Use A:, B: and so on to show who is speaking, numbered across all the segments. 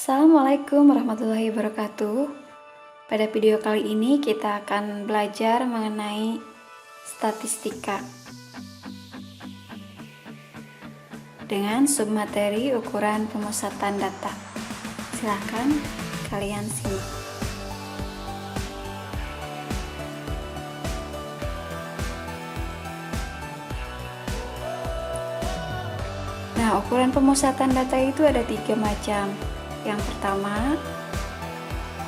A: Assalamualaikum warahmatullahi wabarakatuh. Pada video kali ini kita akan belajar mengenai statistika dengan submateri ukuran pemusatan data. Silahkan kalian simak. Nah, ukuran pemusatan data itu ada 3 macam. Yang pertama,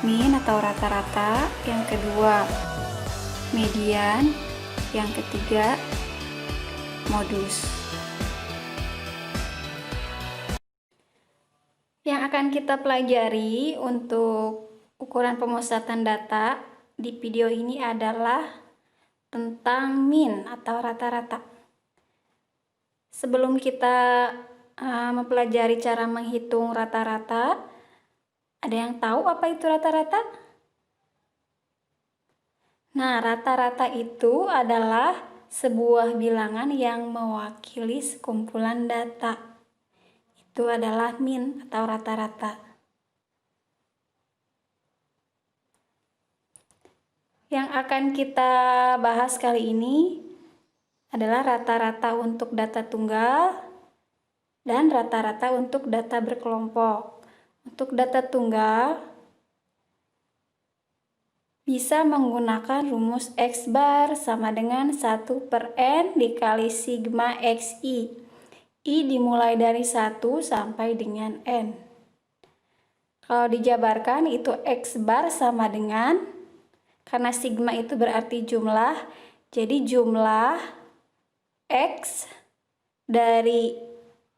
A: mean atau rata-rata. Yang kedua, median. Yang ketiga, modus. Yang akan kita pelajari untuk ukuran pemusatan data di video ini adalah tentang mean atau rata-rata. Sebelum kita mempelajari cara menghitung rata-rata, ada yang tahu apa itu rata-rata? Nah, rata-rata itu adalah sebuah bilangan yang mewakili sekumpulan data. Itu adalah mean atau rata-rata. Yang akan kita bahas kali ini adalah rata-rata untuk data tunggal dan rata-rata untuk data berkelompok. Untuk data tunggal bisa menggunakan rumus X bar sama dengan 1/n dikali sigma XI. I dimulai dari 1 sampai dengan N. Kalau dijabarkan itu X bar sama dengan, karena sigma itu berarti jumlah, jadi jumlah X dari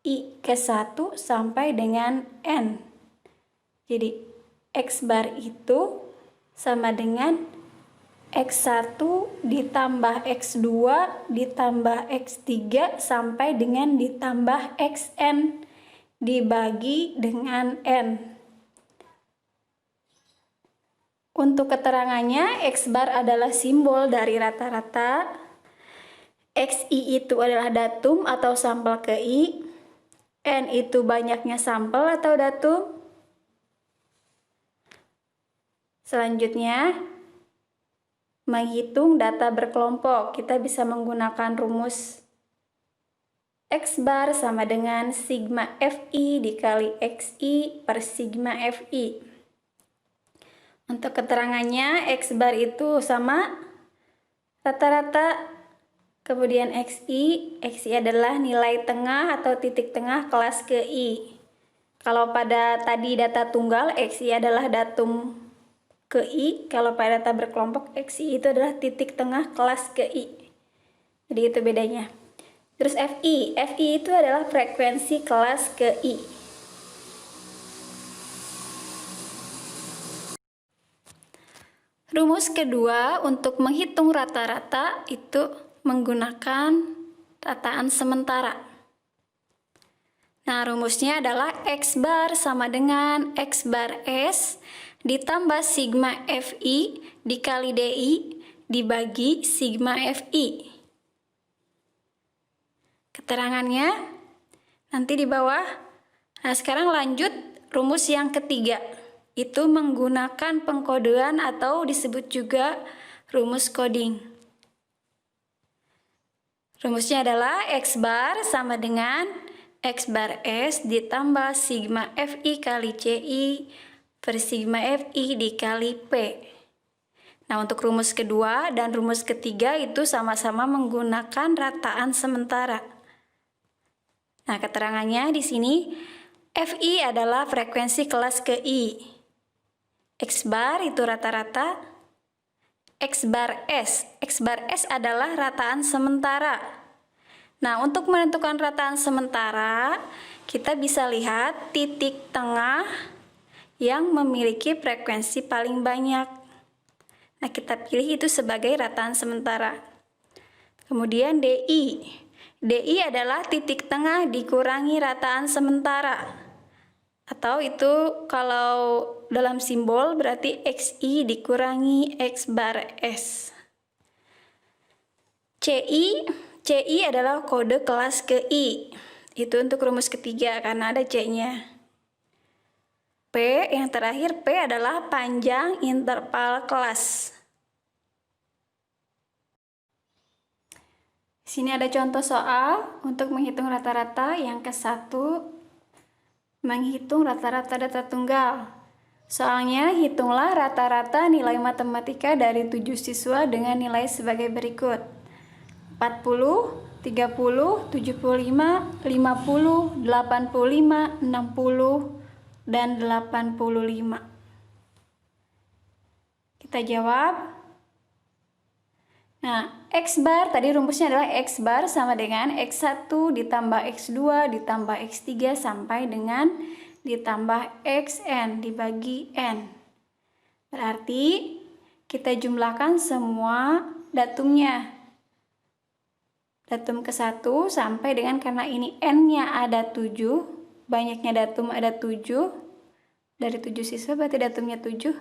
A: I ke 1 sampai dengan N. Jadi X bar itu sama dengan X1 ditambah X2 ditambah X3 sampai dengan ditambah Xn dibagi dengan N. Untuk keterangannya, X bar adalah simbol dari rata-rata. XI itu adalah datum atau sampel ke I. N itu banyaknya sampel atau datum. Selanjutnya, menghitung data berkelompok. Kita bisa menggunakan rumus X bar sama dengan sigma Fi dikali Xi per sigma Fi. Untuk keterangannya, X bar itu sama rata-rata, kemudian Xi adalah nilai tengah atau titik tengah kelas ke I. Kalau pada tadi data tunggal, Xi adalah datum ke I. Kalau pada data berkelompok, Xi itu adalah titik tengah kelas ke I. Jadi itu bedanya. Terus Fi itu adalah frekuensi kelas ke I. Rumus kedua untuk menghitung rata-rata itu menggunakan rataan sementara. Nah, rumusnya adalah X bar sama dengan X bar S ditambah sigma Fi dikali Di dibagi sigma Fi. Keterangannya nanti di bawah. Nah, sekarang lanjut rumus yang ketiga. Itu menggunakan pengkodean atau disebut juga rumus coding. Rumusnya adalah X bar sama dengan X bar S ditambah sigma Fi kali Ci per sigma Fi dikali P. Nah, untuk rumus kedua dan rumus ketiga itu sama-sama menggunakan rataan sementara. Nah, keterangannya di sini Fi adalah frekuensi kelas ke I. X bar itu rata-rata. X bar S adalah rataan sementara. Nah, untuk menentukan rataan sementara, kita bisa lihat titik tengah yang memiliki frekuensi paling banyak. Nah, kita pilih itu sebagai rataan sementara. Kemudian DI adalah titik tengah dikurangi rataan sementara. Atau itu kalau dalam simbol berarti Xi dikurangi X bar S. Ci adalah kode kelas ke I. Itu untuk rumus ketiga karena ada C-nya. P, yang terakhir P adalah panjang interval kelas. Sini ada contoh soal untuk menghitung rata-rata. Yang ke-1, menghitung rata-rata data tunggal. Soalnya, hitunglah rata-rata nilai matematika dari 7 siswa dengan nilai sebagai berikut: 40, 30, 75, 50, 85, 60, dan 85. Kita jawab. Nah, X bar tadi rumusnya adalah X bar sama dengan X1 ditambah X2 ditambah X3 sampai dengan ditambah Xn dibagi N. Berarti kita jumlahkan semua datumnya. Datum ke-1 sampai dengan, karena ini N-nya ada 7, banyaknya datum ada 7, dari 7 siswa berarti datumnya 7.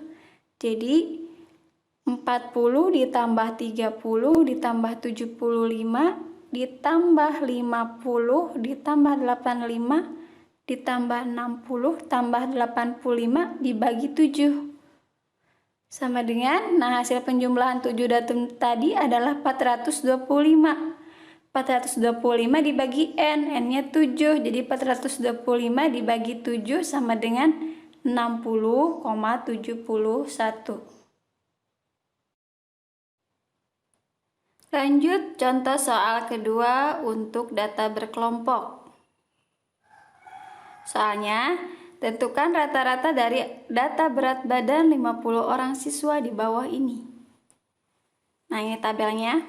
A: Jadi 40 ditambah 30 ditambah 75 ditambah 50 ditambah 85 ditambah 60 tambah 85 dibagi 7 sama dengan, nah hasil penjumlahan 7 datum tadi adalah 425. 425 dibagi N, N-nya 7, jadi 425 dibagi 7 sama dengan 60,71. Lanjut contoh soal kedua untuk data berkelompok. Soalnya, tentukan rata-rata dari data berat badan 50 orang siswa di bawah ini. Nah, ini tabelnya.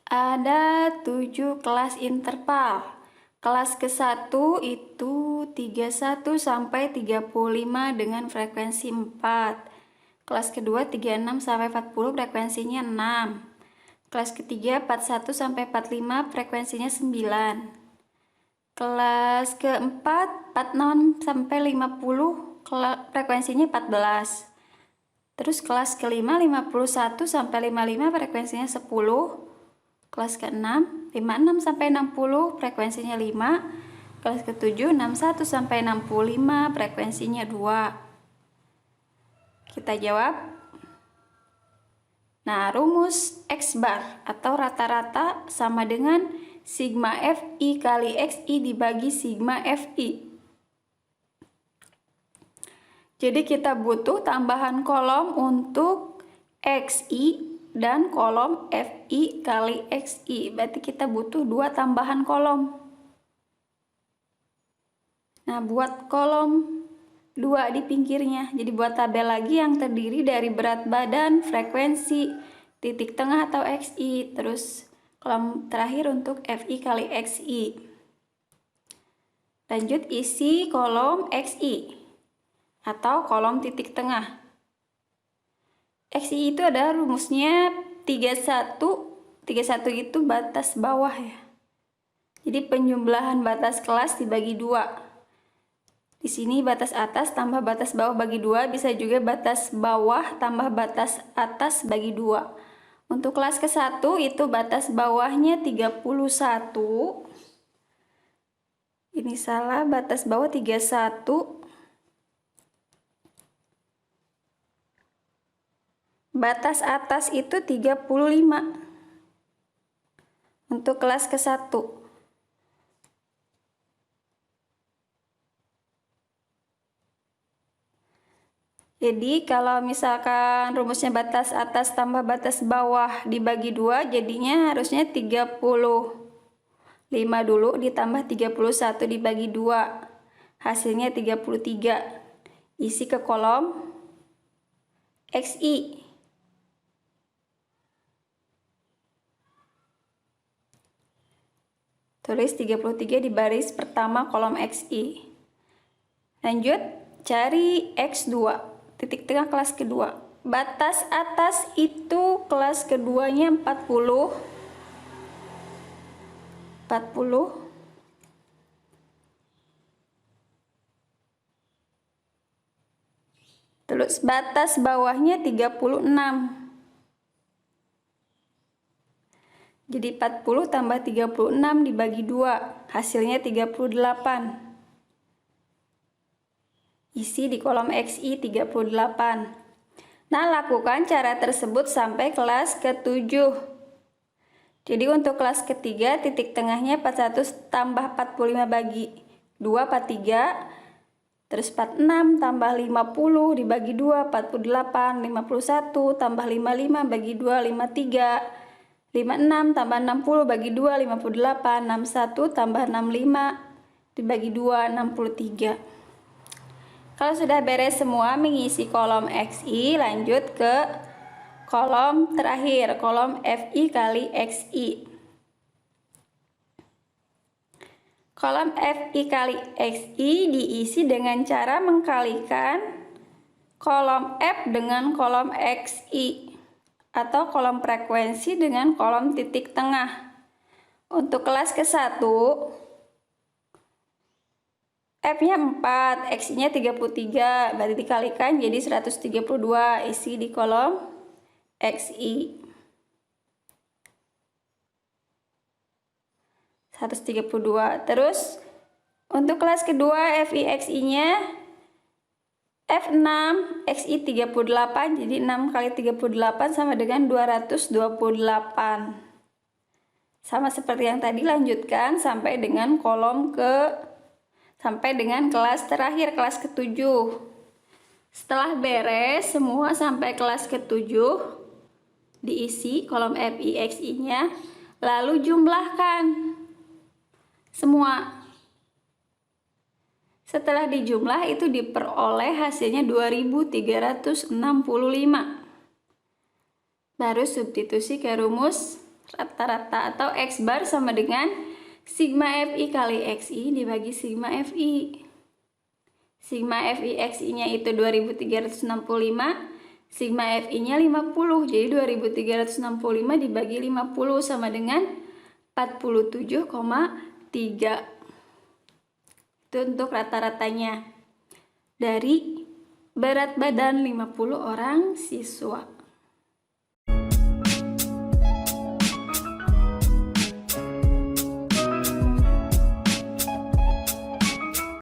A: Ada 7 kelas interval. Kelas ke-1 itu 31 sampai 35 dengan frekuensi 4. Kelas kedua 36 sampai 40 frekuensinya 6. Kelas ketiga 41 sampai 45 frekuensinya 9. Kelas keempat 46 sampai 50 frekuensinya 14. Terus kelas kelima 51 sampai 55 frekuensinya 10. Kelas ke-6 56 sampai 60 frekuensinya 5. Kelas ke-7 61 sampai 65 frekuensinya 2. Kita jawab. Nah, rumus X bar atau rata-rata sama dengan sigma FI kali XI dibagi sigma FI. Jadi kita butuh tambahan kolom untuk XI dan kolom FI kali XI. Berarti kita butuh 2 tambahan kolom. Nah, buat kolom 2 di pinggirnya. Jadi buat tabel lagi yang terdiri dari berat badan, frekuensi, titik tengah atau XI. Terus kolom terakhir untuk FI kali XI. Lanjut isi kolom XI atau kolom titik tengah. XI itu ada rumusnya 31. 31 itu batas bawah ya. Jadi penjumlahan batas kelas dibagi 2. Di sini batas atas tambah batas bawah bagi 2, bisa juga batas bawah tambah batas atas bagi 2. Untuk kelas ke-1 itu batas bawahnya 31. Ini salah, batas bawah 31. Batas atas itu 35 untuk kelas ke-1. Jadi kalau misalkan rumusnya batas atas tambah batas bawah dibagi 2, jadinya harusnya 35 dulu ditambah 31 dibagi 2. Hasilnya 33. Isi ke kolom XI. Tulis 33 di baris pertama kolom XI. Lanjut, cari X2, titik tengah kelas kedua. Batas atas itu kelas keduanya 40. Terus batas bawahnya 36. Jadi 40 tambah 36 dibagi 2, hasilnya 38. isi di kolom XI 38. Nah, lakukan cara tersebut sampai kelas ke-7. Jadi untuk kelas ketiga, titik tengahnya 41 tambah 45 bagi 2, 43. Terus 46 tambah 50 dibagi 2, 48. 51 tambah 55 bagi 2, 53. 56 tambah 60 bagi 2, 58. 61 tambah 65 dibagi 2, 63. Kalau sudah beres semua mengisi kolom XI, lanjut ke kolom terakhir, kolom FI kali XI. Kolom FI kali XI diisi dengan cara mengkalikan kolom F dengan kolom XI atau kolom frekuensi dengan kolom titik tengah. Untuk kelas ke-1, F-nya 4, X-nya 33, berarti dikalikan jadi 132, isi di kolom XI. 132. Terus untuk kelas kedua FI XI-nya F6, XI 38, jadi 6 kali 38 sama dengan 228. Sama seperti yang tadi, lanjutkan sampai dengan sampai dengan kelas terakhir, kelas ke-7. Setelah beres semua sampai kelas ke-7, diisi kolom FI XI-nya, lalu jumlahkan semua. Setelah dijumlah itu diperoleh hasilnya 2365. Baru substitusi ke rumus rata-rata atau X bar sama dengan sigma FI kali XI dibagi sigma FI. Sigma FI XI-nya itu 2365, sigma FI-nya 50. Jadi 2365 dibagi 50 sama dengan 47,3. Itu untuk rata-ratanya dari berat badan 50 orang siswa.